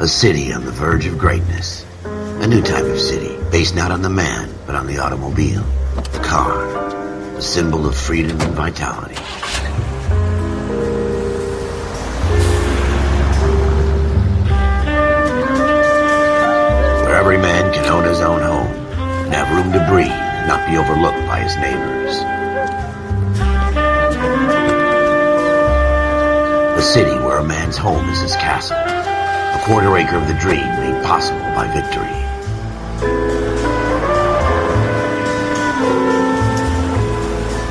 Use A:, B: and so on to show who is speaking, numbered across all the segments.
A: A city on the verge of greatness. A new type of city, based not on the man, but on the automobile. The car. The symbol of freedom and vitality. Where every man can own his own home, and have room to breathe, and not be overlooked by his neighbors. A city where a man's home is his castle. A quarter acre of the dream made possible by victory.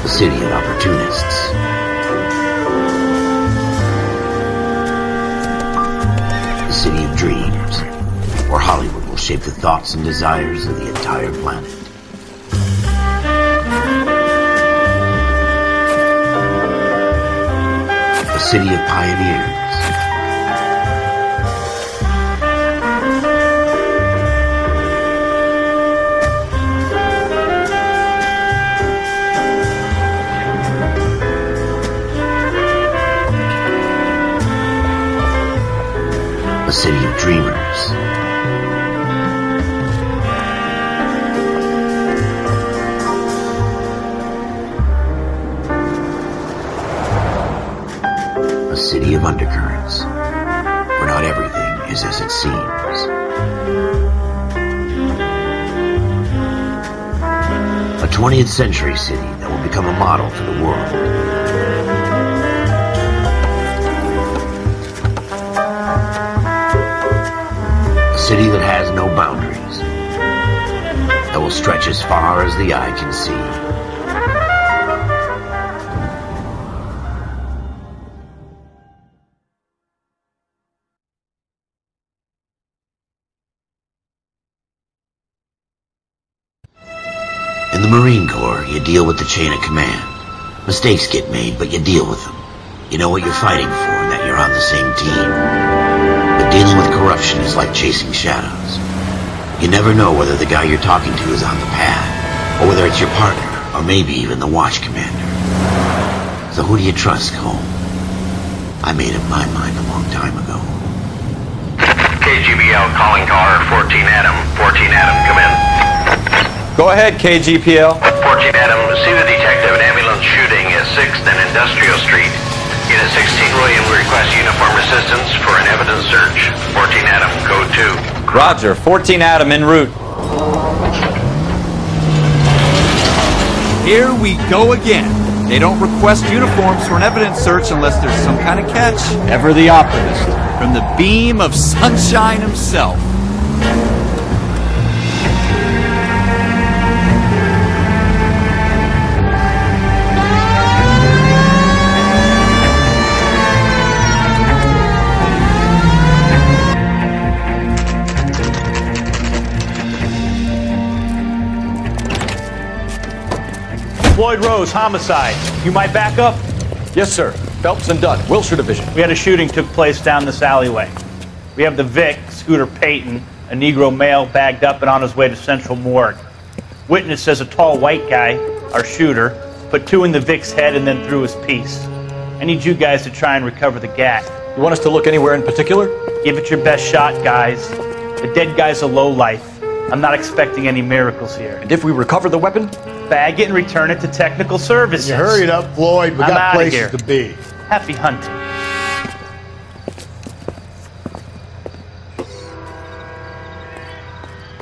A: A city of opportunists. A city of dreams, where Hollywood will shape the thoughts and desires of the entire planet. A city of pioneers. A city of dreamers. A city of undercurrents, where not everything is as it seems. A 20th century city that will become a model for the world. A city that has no boundaries, that will stretch as far as the eye can see. In the Marine Corps, you deal with the chain of command. Mistakes get made, but you deal with them. You know what you're fighting for and that you're on the same team. But dealing with corruption is like chasing shadows. You never know whether the guy you're talking to is on the pad, or whether it's your partner, or maybe even the watch commander. So who do you trust, Cole? I made up my mind a long time ago.
B: KGBL calling car 14 Adam. 14 Adam, come in.
C: Go ahead, KGPL.
B: 14 Adam, see the detective, an ambulance shooting at 6th and Industrial Street. Unit 16 William, we request uniform assistance for an evidence search. 14 Adam, code 2.
C: Roger, 14 Adam en route.
D: Here we go again. They don't request uniforms for an evidence search unless there's some kind of catch.
E: Ever the optimist.
D: From the beam of sunshine himself.
F: Floyd Rose, homicide. You might back up?
E: Yes, sir. Phelps and Dunn, Wilshire Division.
F: We had a shooting took place down this alleyway. We have the Vic, Scooter Payton, a Negro male bagged up and on his way to Central Morgue. Witness says a tall white guy, our shooter, put 2 in the Vic's head and then threw his piece. I need you guys to try and recover the gat.
E: You want us to look anywhere in particular?
F: Give it your best shot, guys. The dead guy's a lowlife. I'm not expecting any miracles here.
E: And if we recover the weapon?
F: Bag it and return it to technical services.
G: You hurry it up, Floyd. We
F: I'm
G: got
F: outta
G: places
F: here.
G: to be.
F: Happy hunting.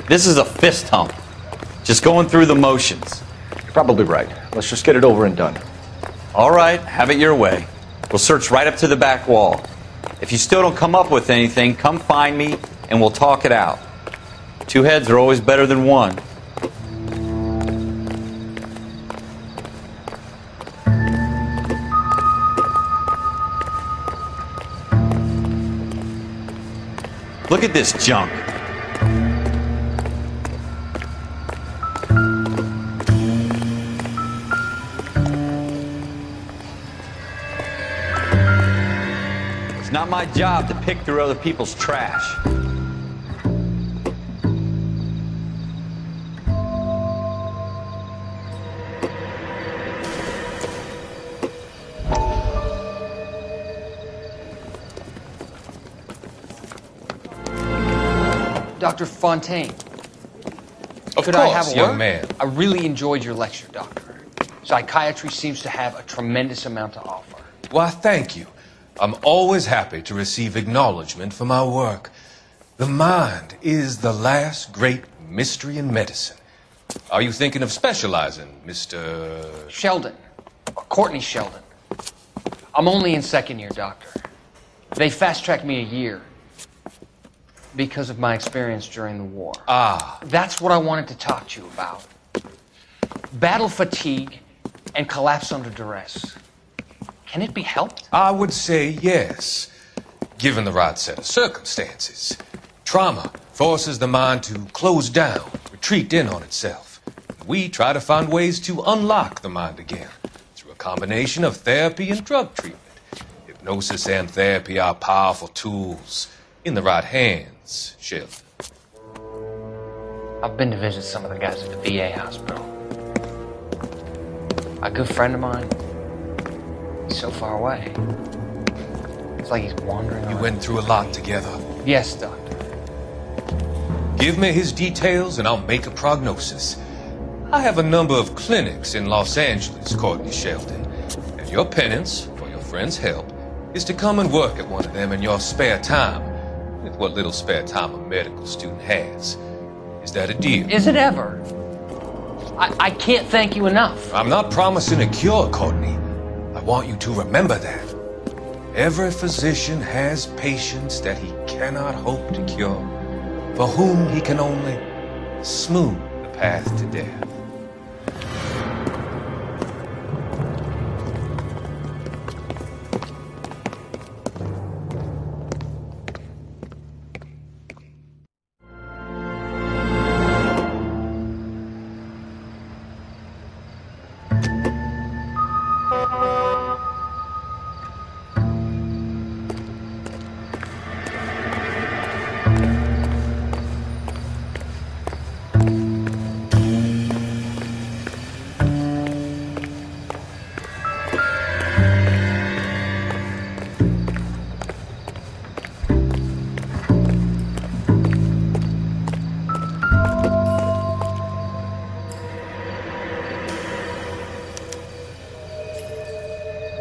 C: This is a fist hump. Just going through the motions.
E: You're probably right. Let's just get it over and done.
C: All right, have it your way. We'll search right up to the back wall. If you still don't come up with anything, come find me and we'll talk it out. 2 heads are always better than 1. Look at this junk. It's not my job to pick through other people's trash.
G: Dr. Fontaine.
H: Of
G: Could
H: course,
G: I have a
H: young
G: word?
H: man.
G: I really enjoyed your lecture, Doctor. Psychiatry seems to have a tremendous amount to offer.
H: Why, thank you. I'm always happy to receive acknowledgement for my work. The mind is the last great mystery in medicine. Are you thinking of specializing, Mr.
G: Sheldon. Or Courtney Sheldon. I'm only in second year, Doctor. They fast-tracked me a year because of my experience during the war.
H: Ah.
G: That's what I wanted to talk to you about. Battle fatigue and collapse under duress. Can it be helped?
H: I would say yes, given the right set of circumstances. Trauma forces the mind to close down, retreat in on itself. We try to find ways to unlock the mind again through a combination of therapy and drug treatment. Hypnosis and therapy are powerful tools in the right hands, Sheldon.
G: I've been to visit some of the guys at the VA hospital. A good friend of mine, he's so far away. It's like he's wandering
H: You
G: around.
H: went through a lot together.
G: Yes, Doctor.
H: Give me his details and I'll make a prognosis. I have a number of clinics in Los Angeles, Courtney Sheldon. And your penance, for your friend's help, is to come and work at one of them in your spare time. With what little spare time a medical student has. Is that a deal?
G: Is it ever? I can't thank you enough.
H: I'm not promising a cure, Courtney. I want you to remember that. Every physician has patients that he cannot hope to cure, for whom he can only smooth the path to death.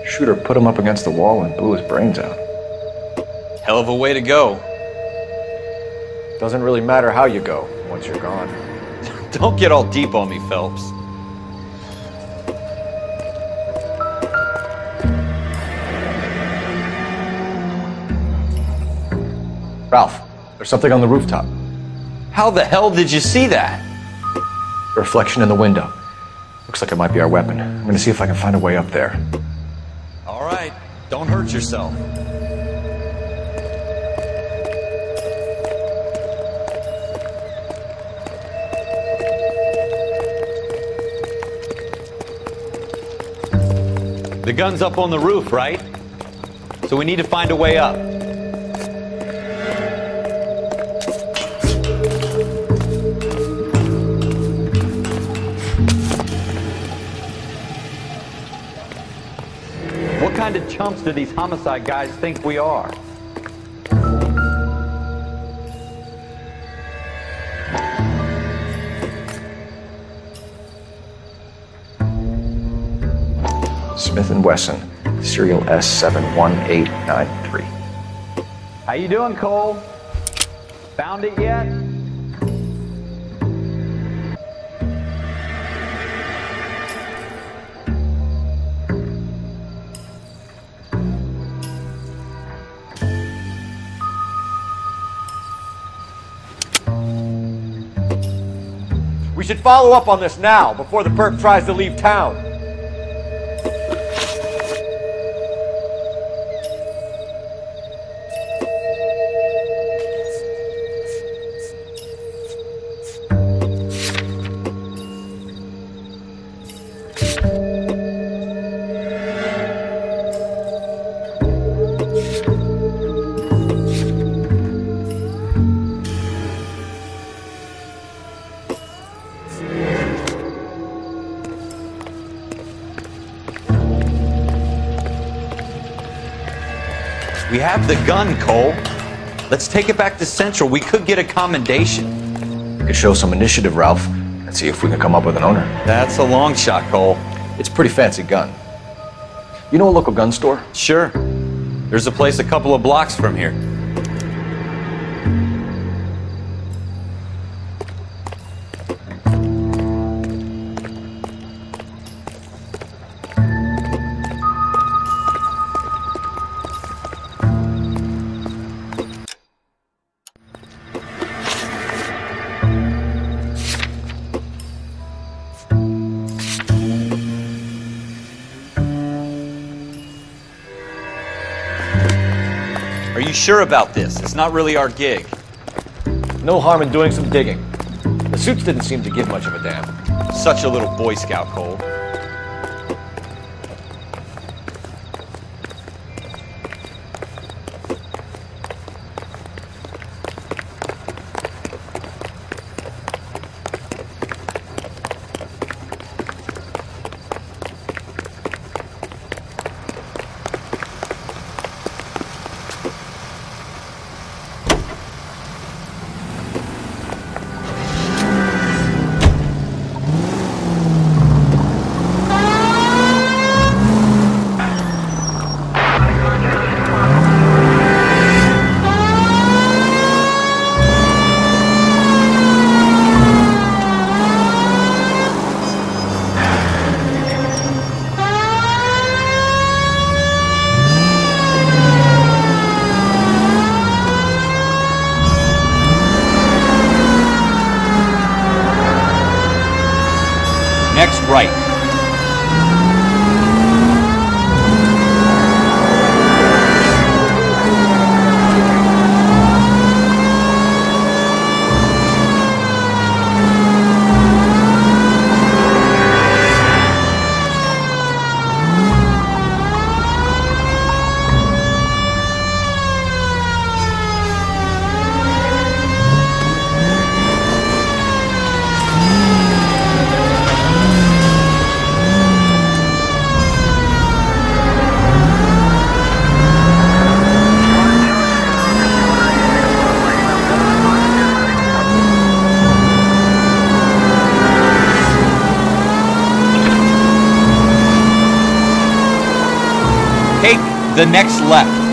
E: Shooter put him up against the wall and blew his brains out.
C: Hell of a way to go.
E: Doesn't really matter how you go once you're gone.
C: Don't get all deep on me, Phelps.
E: Ralph, there's something on the rooftop.
C: How the hell did you see that?
E: A reflection in the window. Looks like it might be our weapon. I'm gonna see if I can find a way up there.
C: All right, don't hurt yourself. The gun's up on the roof, right? So we need to find a way up. What kind of chumps do these homicide guys think we are?
E: Smith & Wesson, serial S71893.
C: How you doing, Cole? Found it yet?
E: We should follow up on this now, before the perp tries to leave town.
C: We have the gun, Cole. Let's take it back to Central. We could get a commendation.
E: We could show some initiative, Ralph, and see if we can come up with an owner.
C: That's a long shot, Cole.
E: It's a pretty fancy gun. You know a local gun store?
C: Sure. There's a place a couple of blocks from here. Are you sure about this? It's not really our gig.
E: No harm in doing some digging. The suits didn't seem to give much of a damn.
C: Such a little Boy Scout, Cole. Next right. Take the next left.